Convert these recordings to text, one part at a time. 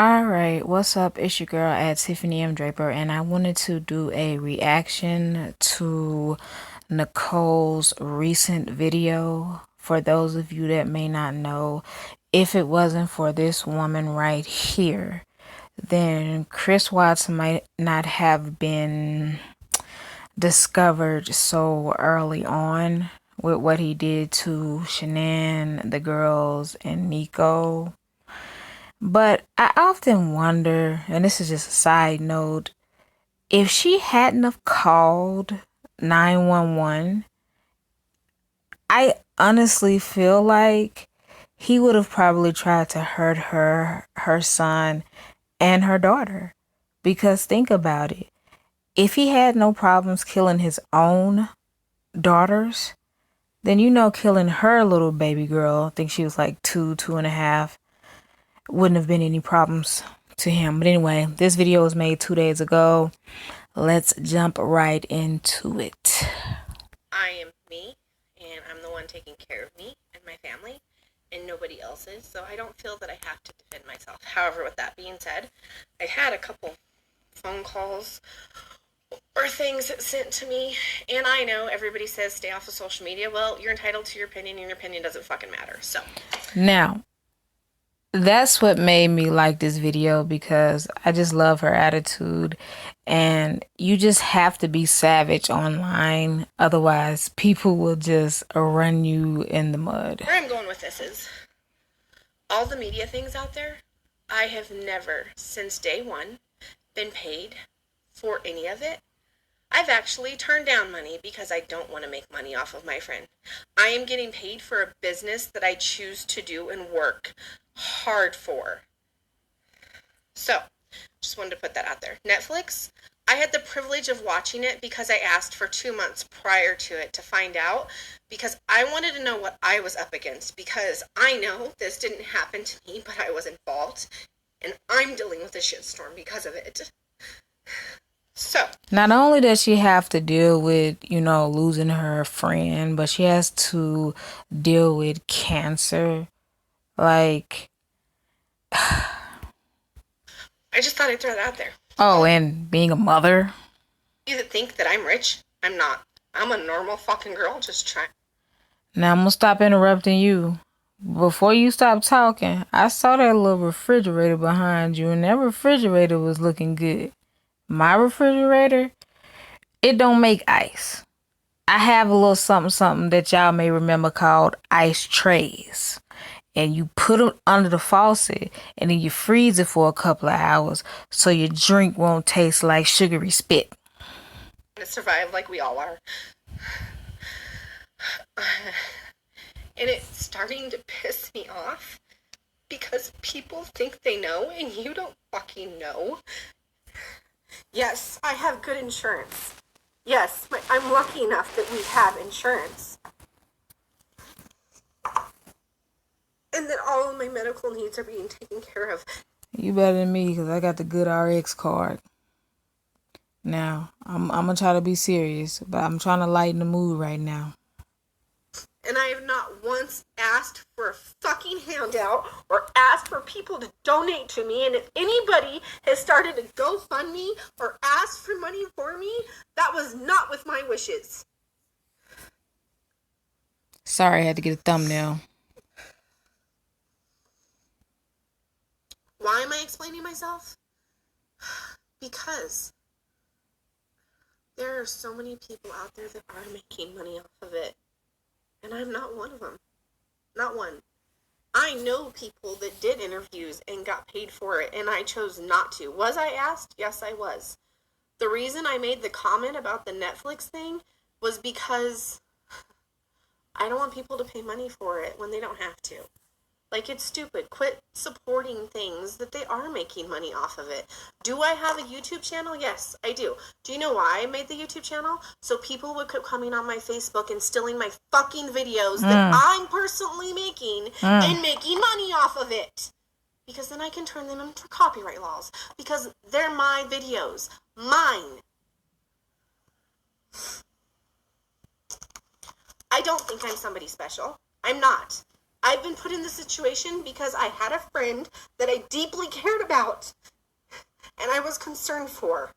All right, what's up? It's your girl at Tiffany M. Draper, and I wanted to do a reaction to Nicole's recent video. For those of you that may not know, if it wasn't for this woman right here, then Chris Watts might not have been discovered so early on with what he did to Shanann, the girls, and Nico. But I often wonder, and this is just a side note, if she hadn't have called 911, I honestly feel like he would have probably tried to hurt her son, and her daughter. Because think about it. If he had no problems killing his own daughters, then killing her little baby girl, I think she was like two and a half, wouldn't have been any problems to him. But anyway, this video was made 2 days ago. Let's jump right into it. I am me, and I'm the one taking care of me and my family, and nobody else's, so I don't feel that I have to defend myself. However, with that being said, I had a couple phone calls or things sent to me, and I know everybody says stay off of social media. Well, you're entitled to your opinion, and your opinion doesn't fucking matter. So Now, that's what made me like this video, because I just love her attitude, and you just have to be savage online, otherwise people will just run you in the mud. where I'm going with this is all the media things out there. I have never, since day one, been paid for any of it. I've actually turned down money because I don't want to make money off of my friend. I am getting paid for a business that I choose to do and work hard for. So, just wanted to put that out there. Netflix, I had the privilege of watching it because I asked for 2 months prior to it to find out, because I wanted to know what I was up against, because I know this didn't happen to me, but I was involved, and I'm dealing with a shitstorm because of it. So, not only does she have to deal with, losing her friend, but she has to deal with cancer. Like, I just thought I'd throw that out there. oh, and being a mother. You think that I'm rich? I'm not. I'm a normal fucking girl just trying. Now I'm gonna stop interrupting you. Before you stop talking, I saw that little refrigerator behind you, and that refrigerator was looking good. My refrigerator, it don't make ice. I have a little something something that y'all may remember called ice trays. And you put them under the faucet, and then you freeze it for a couple of hours so your drink won't taste like sugary spit. To survive like we all are. And it's starting to piss me off because people think they know and you don't fucking know. Yes, I have good insurance. Yes, I'm lucky enough that we have insurance. And that all of my medical needs are being taken care of. You better than me, because I got the good RX card. Now, I'm gonna try to be serious, but I'm trying to lighten the mood right now. And I have not once asked for a fucking handout or asked for people to donate to me. And if anybody has started to GoFundMe or asked for money for me, that was not with my wishes. Sorry, I had to get a thumbnail. Why am I explaining myself? Because there are so many people out there that are making money off of it. And I'm not one of them. Not one. I know people that did interviews and got paid for it, and I chose not to. Was I asked? Yes, I was. The reason I made the comment about the Netflix thing was because I don't want people to pay money for it when they don't have to. Like, it's stupid. Quit supporting things that they are making money off of it. Do I have a YouTube channel? Yes, I do. Do you know why I made the YouTube channel? So people would keep coming on my Facebook and stealing my fucking videos that I'm personally making and making money off of it. Because then I can turn them into copyright laws. Because they're my videos. Mine. I don't think I'm somebody special. I'm not. I've been put in this situation because I had a friend that I deeply cared about and I was concerned for.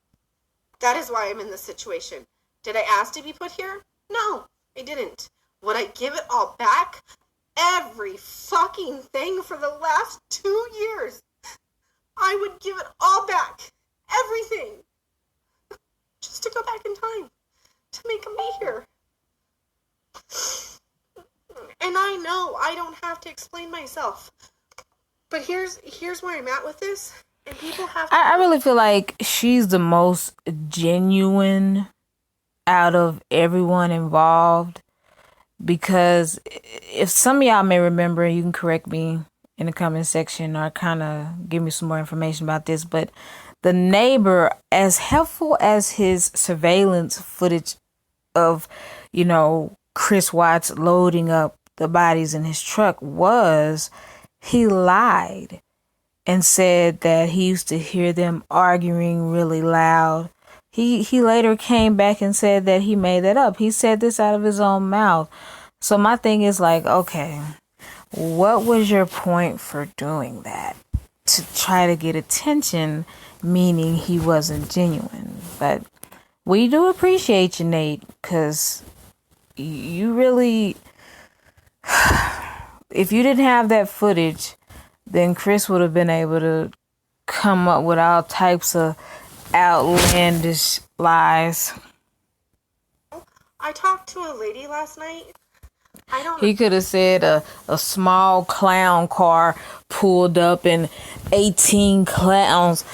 That is why I'm in this situation. Did I ask to be put here? No, I didn't. Would I give it all back? Every fucking thing for the last 2 years. I would give it all back. Everything. Just to go back in time. To make me here. And I know I don't have to explain myself. But here's where I'm at with this. And people have to... I really feel like she's the most genuine out of everyone involved, because if some of y'all may remember, you can correct me in the comment section or kind of give me some more information about this, but the neighbor, as helpful as his surveillance footage of, Chris Watts loading up the bodies in his truck was, he lied and said that he used to hear them arguing really loud. He later came back and said that he made that up. He said this out of his own mouth. So my thing is like, okay, what was your point for doing that? To try to get attention, meaning he wasn't genuine. But we do appreciate you, Nate, because you really, if you didn't have that footage, then Chris would have been able to come up with all types of outlandish lies. I talked to a lady last night. He could have said a small clown car pulled up and 18 clowns,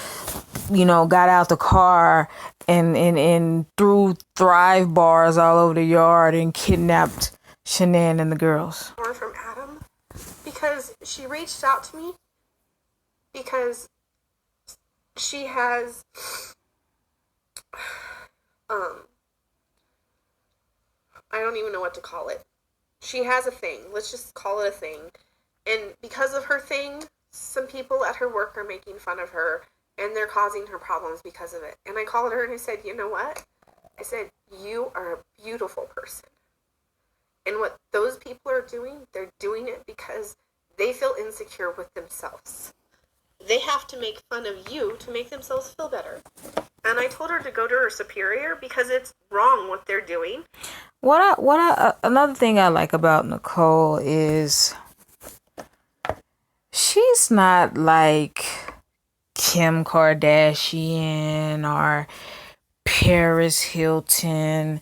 got out the car and threw Thrive bars all over the yard and kidnapped Shanann and the girls. More from Adam, because she reached out to me because she has I don't even know what to call it. She has a thing. Let's just call it a thing. And because of her thing, some people at her work are making fun of her and they're causing her problems because of it. And I called her and I said, you know what? I said, you are a beautiful person. And what those people are doing, they're doing it because they feel insecure with themselves. They have to make fun of you to make themselves feel better. And I told her to go to her superior because it's wrong what they're doing. Another thing I like about Nickole is she's not like Kim Kardashian or Paris Hilton,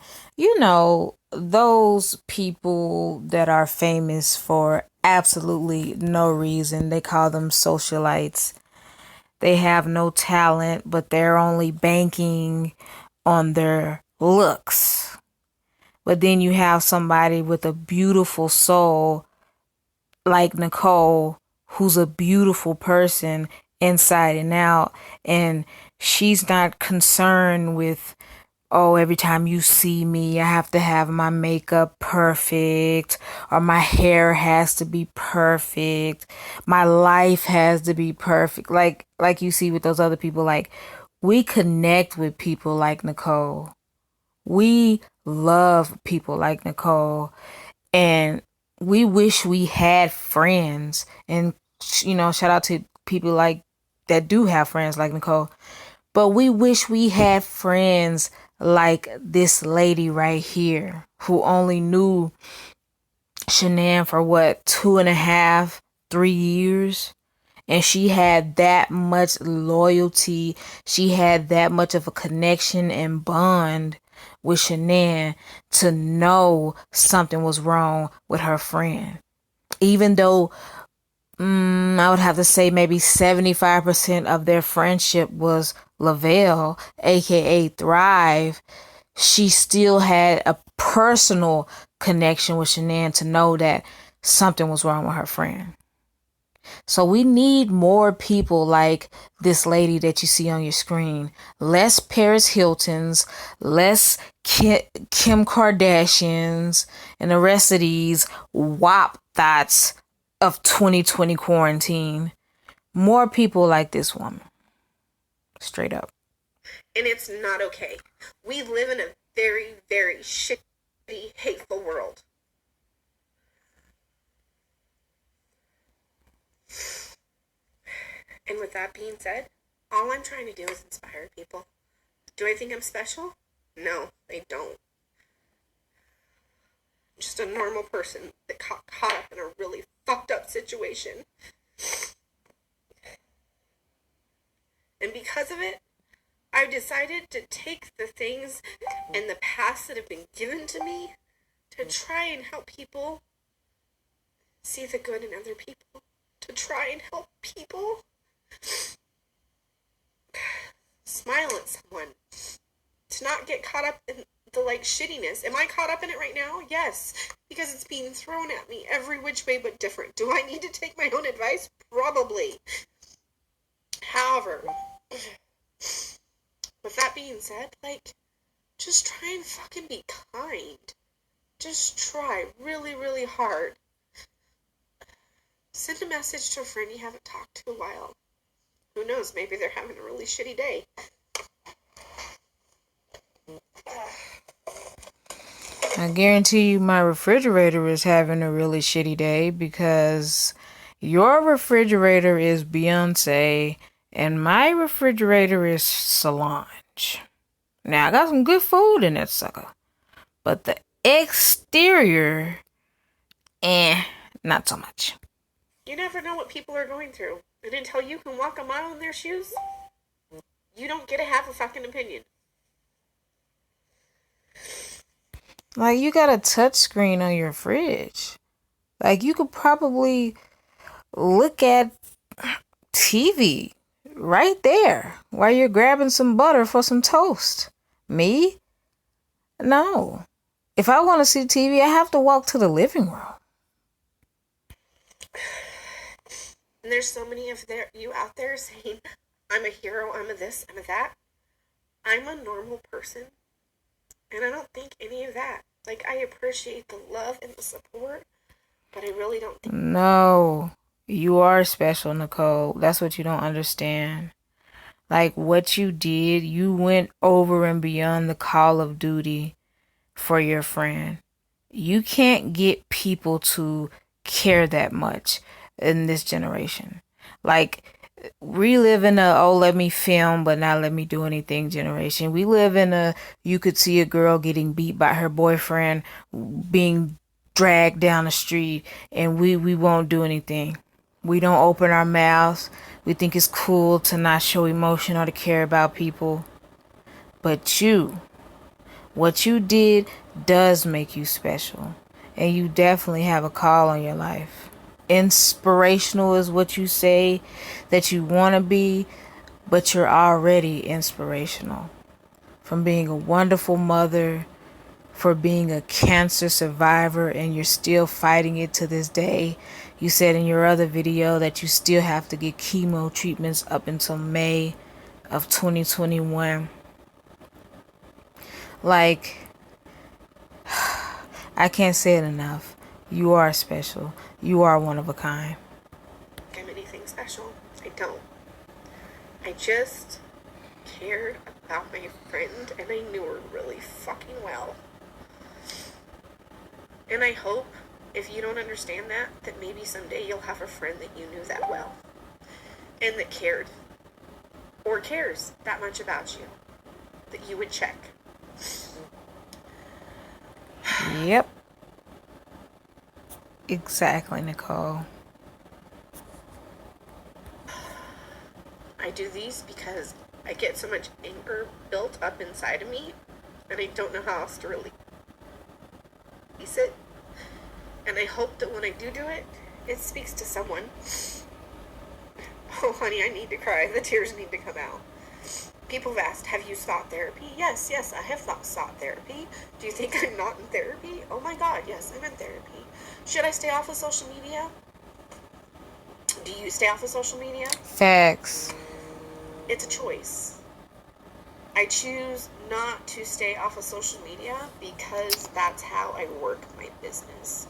those people that are famous for absolutely no reason. They call them socialites. They have no talent, but they're only banking on their looks. But then you have somebody with a beautiful soul like Nickole, who's a beautiful person inside and out. And she's not concerned with, oh, every time you see me, I have to have my makeup perfect, or my hair has to be perfect, my life has to be perfect. Like you see with those other people, like, we connect with people like Nickole. We love people like Nickole, and we wish we had friends. And shout out to people like that do have friends like Nickole. But we wish we had friends like this lady right here, who only knew Shanann for 2.5, 3 years. And she had that much loyalty. She had that much of a connection and bond with Shanann to know something was wrong with her friend. Even though I would have to say maybe 75% of their friendship was Lavelle, aka Thrive, she still had a personal connection with Shanann to know that something was wrong with her friend. So we need more people like this lady that you see on your screen. Less Paris Hiltons, less Kim Kardashians, and the rest of these WAP thoughts of 2020 quarantine. More people like this woman. Straight up. And it's not okay. We live in a very, very shitty, hateful world. And with that being said, all I'm trying to do is inspire people. Do I think I'm special? No, I don't. I'm just a normal person that got caught up in a really fucked up situation. And because of it, I've decided to take the things in the past that have been given to me to try and help people see the good in other people. To try and help people smile at someone. To not get caught up in the shittiness. Am I caught up in it right now? Yes. Because it's being thrown at me every which way but different. Do I need to take my own advice? Probably. However, with that being said, just try and fucking be kind. Just try really, really hard. Send a message to a friend you haven't talked to in a while. Who knows, maybe they're having a really shitty day. I guarantee you my refrigerator is having a really shitty day because your refrigerator is Beyonce and my refrigerator is Solange. Now, I got some good food in that sucker, but the exterior, not so much. You never know what people are going through. And until you can walk a mile in their shoes, you don't get to have a fucking opinion. You got a touch screen on your fridge. You could probably look at TV right there while you're grabbing some butter for some toast. Me? No. If I want to see TV, I have to walk to the living room. And there's so many of you out there saying, I'm a hero, I'm a this, I'm a that. I'm a normal person. And I don't think any of that. I appreciate the love and the support, but I really don't think... No. You are special, Nickole. That's what you don't understand. What you did, you went over and beyond the call of duty for your friend. You can't get people to care that much in this generation. We live in a, let me film, but not let me do anything generation. We live in a, you could see a girl getting beat by her boyfriend, being dragged down the street, and we won't do anything. We don't open our mouths. We think it's cool to not show emotion or to care about people. But what you did does make you special. And you definitely have a call on your life. Inspirational is what you say that you want to be, but you're already inspirational. From being a wonderful mother, for being a cancer survivor, and you're still fighting it to this day. You said in your other video that you still have to get chemo treatments up until May of 2021. I can't say it enough. You are special. You are one of a kind. I'm anything special. I don't. I just cared about my friend, and I knew her really fucking well. And I hope, if you don't understand that maybe someday you'll have a friend that you knew that well. And that cared. Or cares that much about you. That you would check. Yep. Exactly, Nickole. I do these because I get so much anger built up inside of me, and I don't know how else to release it. And I hope that when I do it, it speaks to someone. Oh, honey, I need to cry. The tears need to come out. People have asked, have you sought therapy? Yes, I have not sought therapy. Do you think I'm not in therapy? Oh my God, yes, I'm in therapy. Should I stay off of social media? Do you stay off of social media? Facts. It's a choice. I choose not to stay off of social media because that's how I work my business.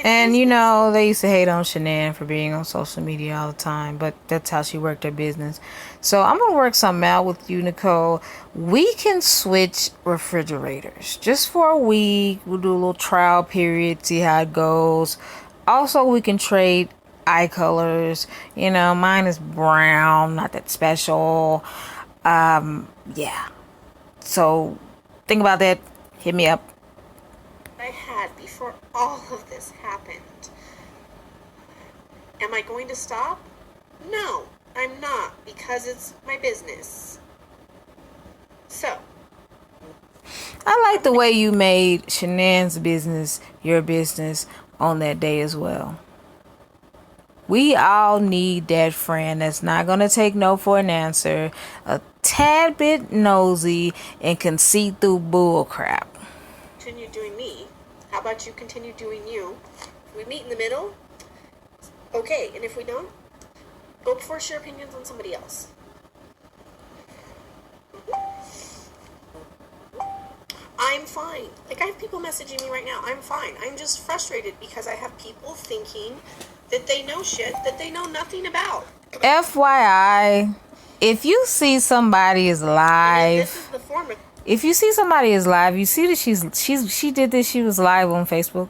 And they used to hate on Shanann for being on social media all the time, but that's how she worked her business. So I'm going to work something out with you, Nickole. We can switch refrigerators just for a week. We'll do a little trial period, see how it goes. Also, we can trade eye colors. You know, mine is brown, not that special. Yeah. So think about that. Hit me up. I had before all of this happened. Am I going to stop? No, I'm not, because it's my business. So, I like the way you made Shanann's business your business on that day as well. We all need that friend that's not going to take no for an answer, a tad bit nosy, and can see through bull crap. continue doing me. How about you continue doing you? If we meet in the middle, okay. And if we don't, go force your opinions on somebody else. I'm fine. Like, I have people messaging me right now. I'm fine. I'm just frustrated because I have people thinking that they know shit that they know nothing about. FYI, if you see somebody is live, This is the form of if you see somebody is live, you see that she did this. She was live on Facebook.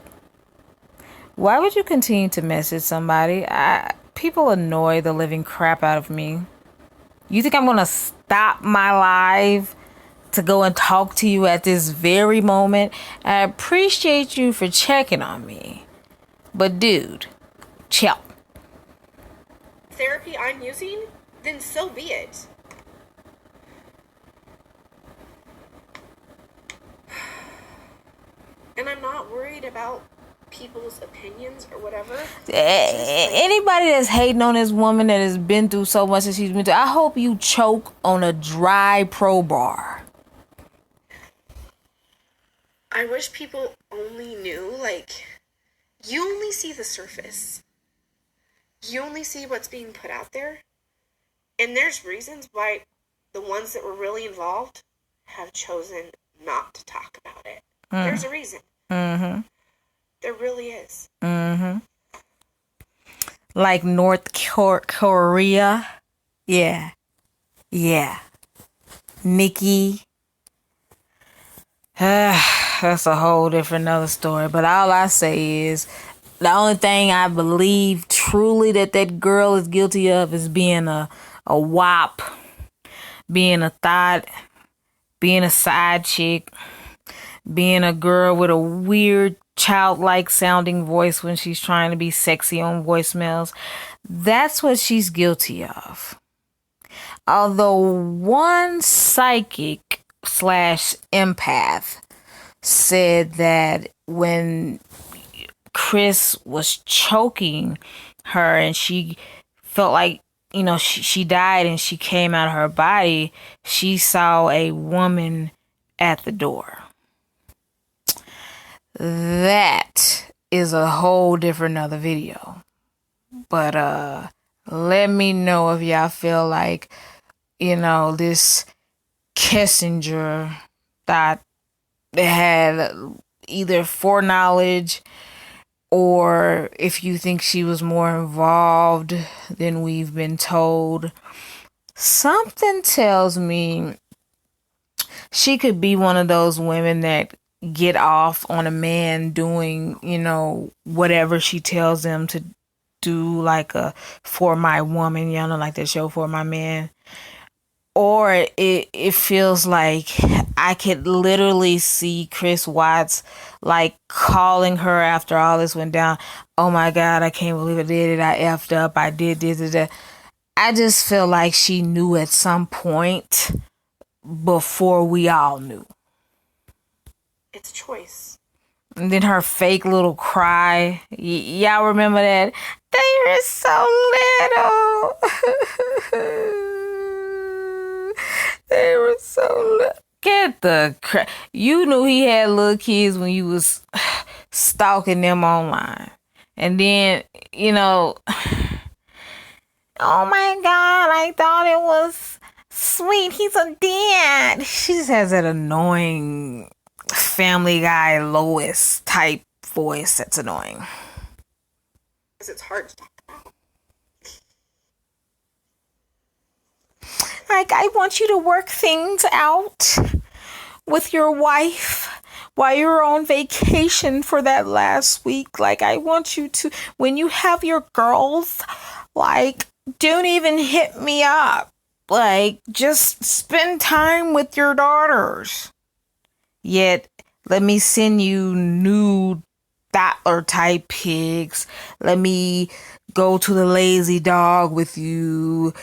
Why would you continue to message somebody? People annoy the living crap out of me. You think I'm gonna stop my live to go and talk to you at this very moment? I appreciate you for checking on me, but dude, chill. therapy I'm using, then so be it. And I'm not worried about people's opinions or whatever. Anybody that's hating on this woman that has been through so much that she's been through, I hope you choke on a dry pro bar. I wish people only knew, like, you only see the surface. You only see what's being put out there. And there's reasons why the ones that were really involved have chosen not to talk about it. There's a reason. Mm-hmm. There really is. Mm-hmm. Like North Korea. Yeah. Yeah. Nikki. That's a whole different other story. But all I say is, the only thing I believe truly that girl is guilty of is being a wop, being a thought, being a side chick, being a girl with a weird childlike sounding voice when she's trying to be sexy on voicemails. That's what she's guilty of. Although one psychic slash empath said that when Chris was choking her and she felt like, you know, she died and she came out of her body, she saw a woman at the door. That is a whole different other video. But let me know if y'all feel like, you know, this Kissinger thought they had either foreknowledge, or if you think she was more involved than we've been told. Something tells me she could be one of those women that get off on a man doing, you know, whatever she tells them to do, like a For My Woman, you know, like that show For My Man. Or it feels like I could literally see Chris Watts like calling her after all this went down. Oh my God, I can't believe I did it. I effed up. I did this. I just feel like she knew at some point before we all knew. It's choice. And then her fake little cry. Y'all remember that? They were so little. They were so little. Get the crap. You knew he had little kids when you was stalking them online. And then, you know, oh my God, I thought it was sweet. He's a dad. She just has that annoying Family Guy Lois type voice that's annoying. Because it's hard to talk about. Like, I want you to work things out with your wife, while you were on vacation for that last week. Like, I want you to, when you have your girls, like, don't even hit me up. Like, just spend time with your daughters. Yet, let me send you nude Dottler type pics. Let me go to the lazy dog with you.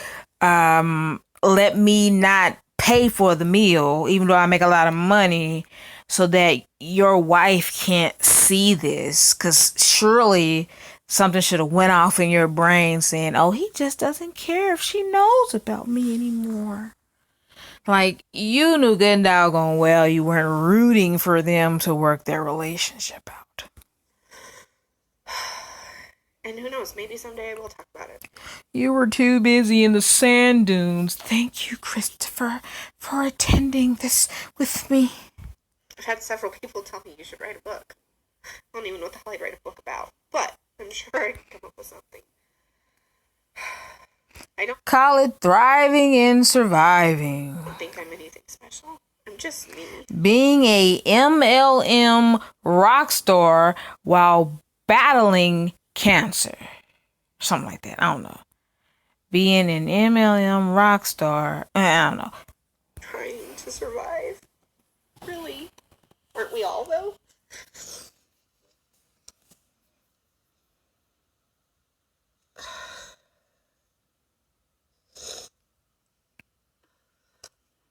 Let me not pay for the meal, even though I make a lot of money, so that your wife can't see this. Because surely something should have went off in your brain saying, oh, he just doesn't care if she knows about me anymore. Like, you knew good and doggone well you weren't rooting for them to work their relationship out. And who knows, maybe someday we'll talk about it. You were too busy in the sand dunes. Thank you, Christopher, for attending this with me. I've had several people tell me you should write a book. I don't even know what the hell I'd write a book about, but I'm sure I can come up with something. I don't call it thriving and surviving. I don't think I'm anything special. I'm just me. Being a MLM rock star while battling cancer. Something like that. I don't know. Being an MLM rock star. I don't know. Trying to survive. Really? Aren't we all, though?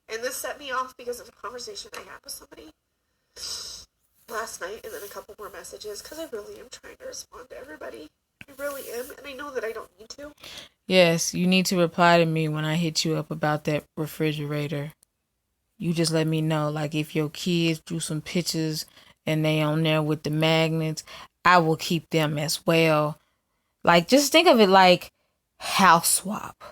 And this set me off because of a conversation I had with somebody last night, and then a couple more messages, because I really am trying to respond to everybody. I really am, and I know that I don't need to. Yes, you need to reply to me when I hit you up about that refrigerator. You just let me know, like, if your kids drew some pictures and they on there with the magnets, I will keep them as well. Like, just think of it like house swap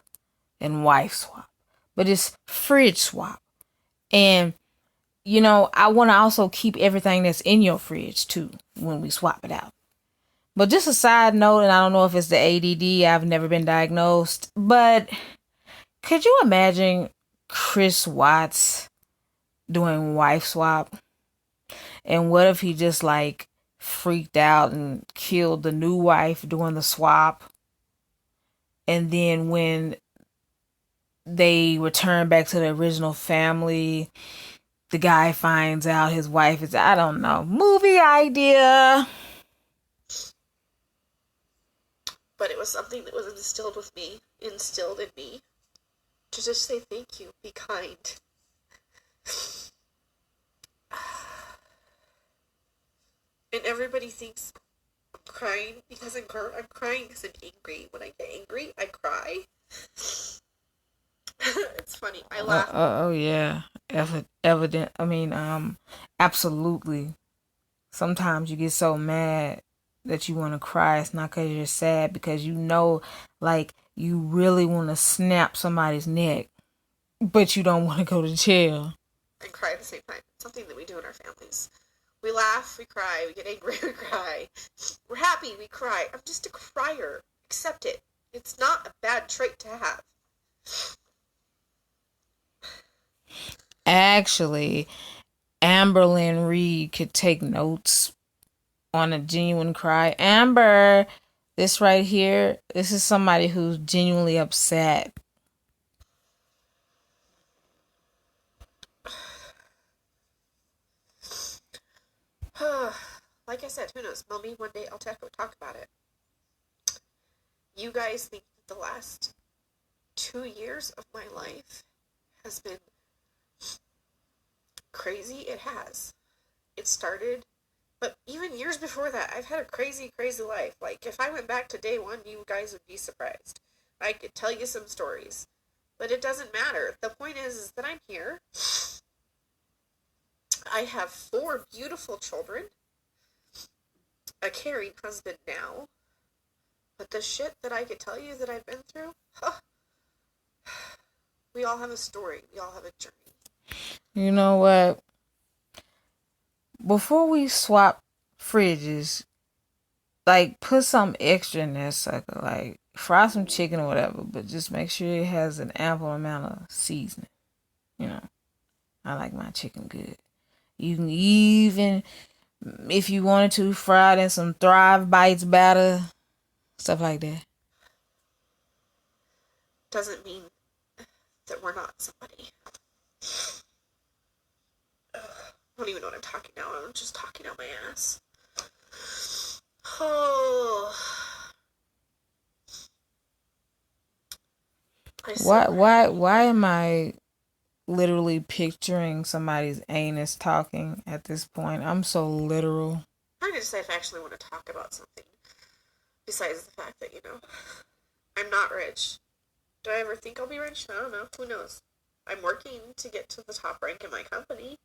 and wife swap, but it's fridge swap. And, you know, I want to also keep everything that's in your fridge too when we swap it out. But just a side note, and I don't know if it's the ADD, I've never been diagnosed, but could you imagine Chris Watts doing wife swap? And what if he just like freaked out and killed the new wife doing the swap? And then when they return back to the original family, the guy finds out his wife is, I don't know, movie idea. But it was something that was instilled in me, to just say thank you, be kind. And everybody thinks I'm crying because I'm crying because I'm angry. When I get angry, I cry. It's funny. I laugh. Oh yeah, evident. I mean, absolutely. Sometimes you get so mad that you want to cry. It's not because you're sad, because you know, like, you really want to snap somebody's neck, but you don't want to go to jail. And cry at the same time. It's something that we do in our families. We laugh, we cry, we get angry, we cry. We're happy, we cry. I'm just a crier. Accept it. It's not a bad trait to have. Actually, Amberlynn Reed could take notes on a genuine cry. Amber, this right here, this is somebody who's genuinely upset. Like I said, who knows? Maybe one day I'll talk about it. You guys think that the last 2 years of my life has been crazy? It has. It started, but even years before that, I've had a crazy, crazy life. Like, if I went back to day one, you guys would be surprised. I could tell you some stories, but it doesn't matter. The point is that I'm here. I have 4 beautiful children, a caring husband now, but the shit that I could tell you that I've been through, we all have a story. We all have a journey. You know what? Before we swap fridges, like, put some extra in that sucker. Like, fry some chicken or whatever, but just make sure it has an ample amount of seasoning. You know, I like my chicken good. You can even, if you wanted to, fry it in some Thrive Bites batter, stuff like that. Doesn't mean that we're not somebody. Ugh, I don't even know what I'm talking now. I'm just talking out my ass. Oh. Why am I literally picturing somebody's anus talking at this point? I'm so literal. I'm going to decide if I actually want to talk about something besides the fact that, I'm not rich. Do I ever think I'll be rich? I don't know. Who knows? I'm working to get to the top rank in my company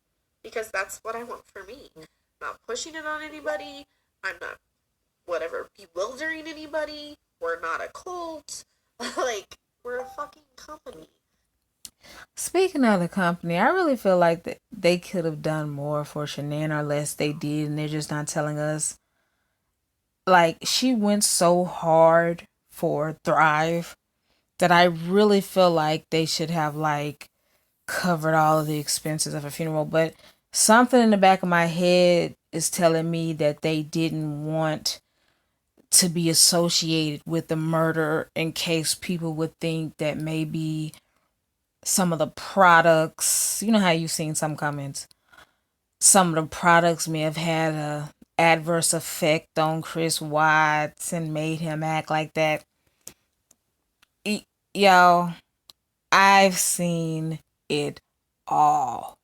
because that's what I want for me. I'm not pushing it on anybody. I'm not, whatever, bewildering anybody. We're not a cult. Like, we're a fucking company. Speaking of the company, I really feel like that they could have done more for Shanann, or less they did, and they're just not telling us. Like, she went so hard for Thrive that I really feel like they should have, like, covered all of the expenses of a funeral. But something in the back of my head is telling me that they didn't want to be associated with the murder in case people would think that maybe some of the products, you know how you've seen some comments, some of the products may have had a adverse effect on Chris Watts and made him act like that. Y'all, I've seen it all.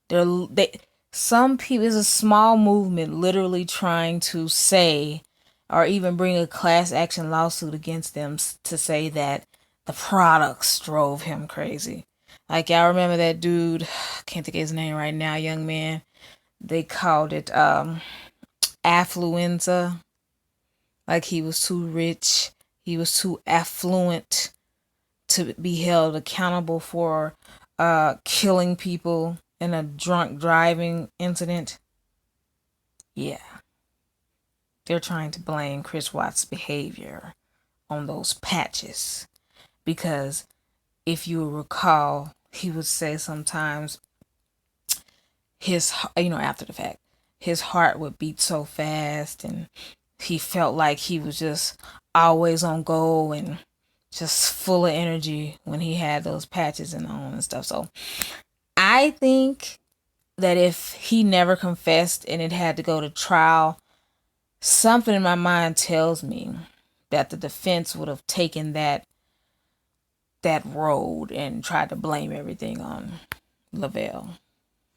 They some people, it's a small movement literally trying to say, or even bring a class action lawsuit against them to say that the products drove him crazy. Like, y'all remember that dude, can't think of his name right now, young man. They called it affluenza. Like, he was too rich, he was too affluent to be held accountable for killing people in a drunk driving incident. Yeah, they're trying to blame Chris Watts' behavior on those patches because if you recall, he would say sometimes his, after the fact, his heart would beat so fast and he felt like he was just always on go and just full of energy when he had those patches and on and stuff. So I think that if he never confessed and it had to go to trial, something in my mind tells me that the defense would have taken that road and tried to blame everything on Lavelle.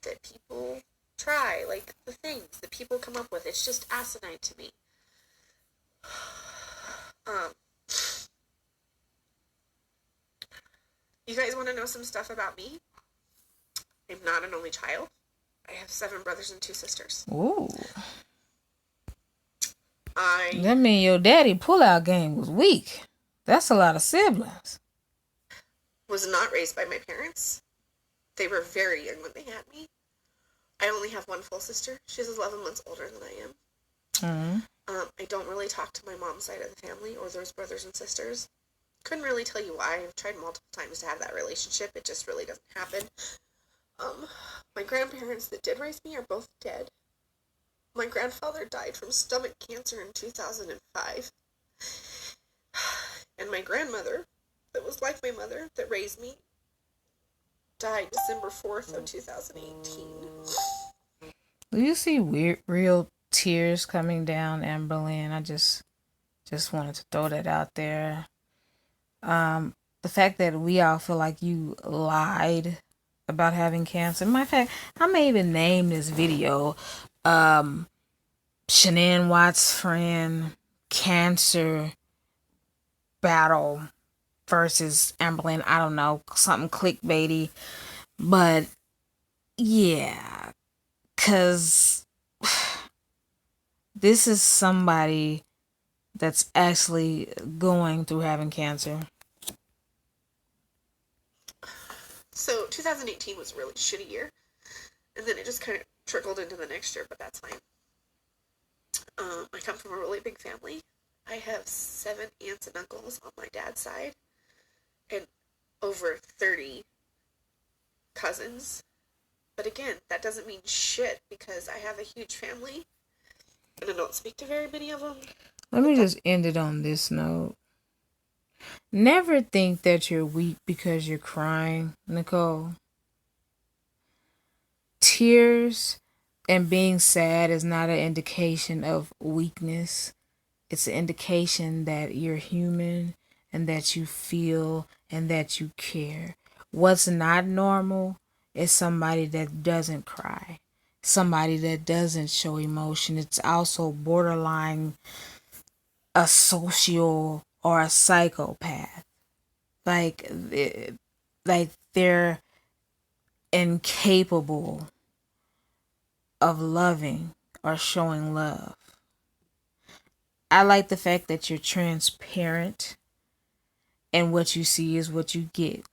That people try, like the things that people come up with, it's just asinine to me. Um, you guys want to know some stuff about me? I'm not an only child. I have 7 brothers and 2 sisters. Ooh. That mean your daddy pullout game was weak. That's a lot of siblings. Was not raised by my parents. They were very young when they had me. I only have one full sister. She's 11 months older than I am. Mm-hmm. I don't really talk to my mom's side of the family or those brothers and sisters. Couldn't really tell you why. I've tried multiple times to have that relationship. It just really doesn't happen. My grandparents that did raise me are both dead. My grandfather died from stomach cancer in 2005. And my grandmother, that was like my mother, that raised me, died December 4th of 2018. Do you see real tears coming down, Amberlynn? I just wanted to throw that out there. The fact that we all feel like you lied about having cancer. Matter of fact, I may even name this video Shanann Watts' friend cancer battle versus Amberlynn. I don't know, something clickbaity. But yeah, because this is somebody that's actually going through having cancer. So 2018 was a really shitty year, and then it just kind of trickled into the next year, but that's fine. I come from a really big family. I have 7 aunts and uncles on my dad's side, and over 30 cousins. But again, that doesn't mean shit because I have a huge family and I don't speak to very many of them. Let me just end it on this note. Never think that you're weak because you're crying, Nickole. Tears and being sad is not an indication of weakness. It's an indication that you're human and that you feel and that you care. What's not normal is somebody that doesn't cry, somebody that doesn't show emotion. It's also borderline a social or a psychopath. Like, like they're incapable of loving or showing love. I like the fact that you're transparent and what you see is what you get.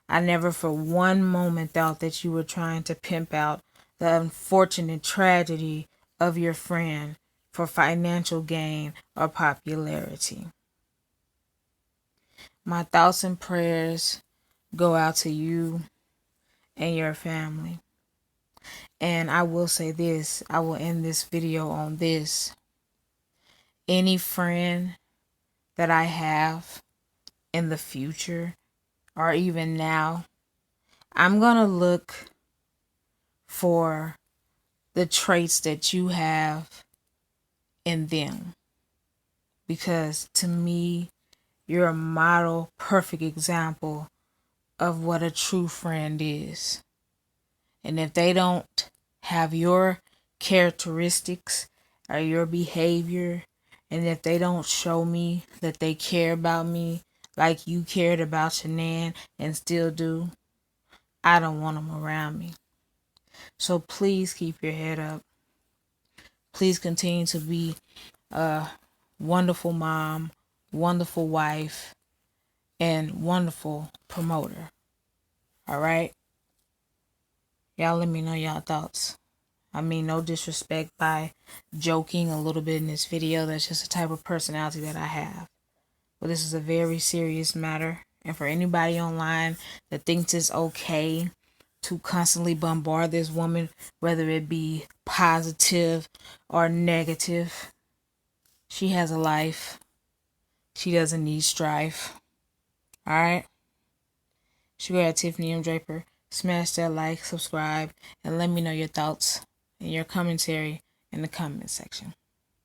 I never for one moment thought that you were trying to pimp out the unfortunate tragedy of your friend for financial gain or popularity. My thoughts and prayers go out to you and your family. And I will say this, I will end this video on this. Any friend that I have in the future or even now, I'm going to look for the traits that you have in them. Because to me, you're a model, perfect example of what a true friend is. And if they don't have your characteristics or your behavior, and if they don't show me that they care about me like you cared about Shanann and still do, I don't want them around me. So please keep your head up. Please continue to be a wonderful mom, wonderful wife, and wonderful promoter. All right? Y'all let me know y'all thoughts. I mean, no disrespect by joking a little bit in this video. That's just the type of personality that I have. But this is a very serious matter. And for anybody online that thinks it's okay to constantly bombard this woman, whether it be positive or negative, she has a life. She doesn't need strife. Alright? Sugar at Tiffany M. Draper. Smash that like, subscribe, and let me know your thoughts and your commentary in the comment section.